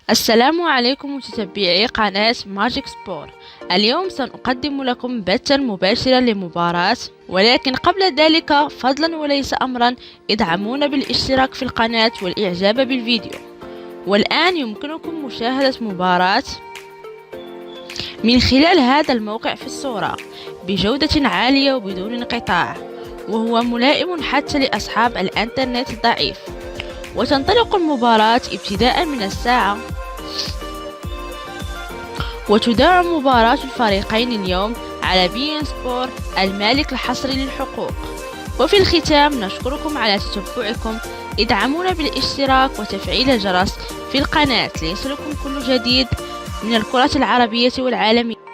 السلام عليكم متتبعي قناة ماجيك سبور. اليوم سنقدم لكم بثا مباشرا لمباراة، ولكن قبل ذلك فضلا وليس أمرا ادعمونا بالاشتراك في القناة والإعجاب بالفيديو. والآن يمكنكم مشاهدة مباراة من خلال هذا الموقع في الصورة بجودة عالية وبدون انقطاع، وهو ملائم حتى لأصحاب الإنترنت الضعيف. وتنطلق المباراة ابتداء من الساعة، وتذاع مباراة الفريقين اليوم على بي إن سبور المالك الحصري للحقوق. وفي الختام نشكركم على تتبعكم، ادعمونا بالاشتراك وتفعيل الجرس في القناة ليصلكم كل جديد من الكرة العربية والعالمية.